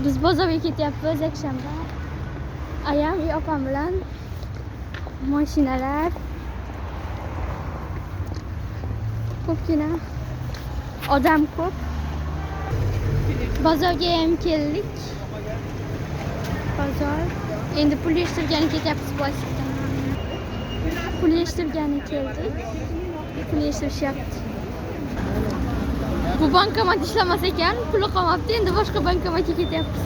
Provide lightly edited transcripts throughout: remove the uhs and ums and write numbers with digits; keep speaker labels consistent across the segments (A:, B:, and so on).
A: Biz bozorga ketyapmiz yakshanba. Ayam opam bilan mashinalar ko'pgina odam ko'p. Bozorga ham keldik. Bozor. Endi pul yig'ishtirgani ketyapmiz plastikdan. Pul yig'ishtirgani keldik. Pul yig'ishtirishyapti. Bu bankomat ishlamas ekan, pul qolmabdi. Endi boshqa bankomatga ketyapmiz.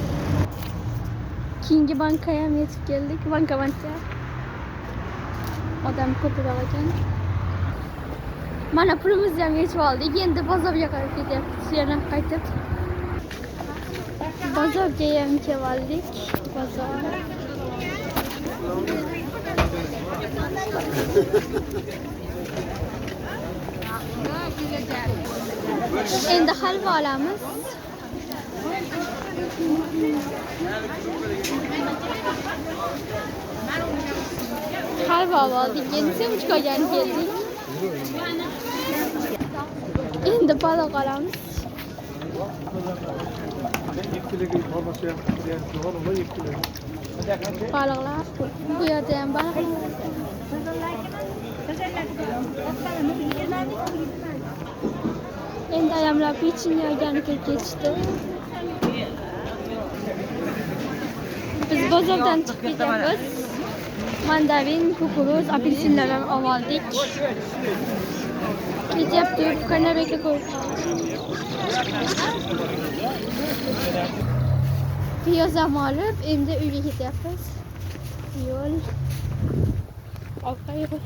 A: Keyingi bankka ham yetib keldik. Bankomatga. Odam ko'proq ekan. Mana pulimizni ham yechib oldik. Endi bozorga qarab ketyapmiz. Yana qaytib. Bozorga ham keldik. Bozor. Endi halva olamiz. Halva oldik. Endi semchkoga keldik. Endi baliq olamiz. Balıqlar. Bu yerda ham baliq. Endi ayamlar pechene yeganiga ketishdi. Biz bozordan chiqib ketyapmiz. Mandarin, kukuruz, apelsinlardan oldik. Ketyapti, kanarga qo'yib. Piyoz ham olib, endi uyga ketyapmiz. Yo'l. Orqa yo'l.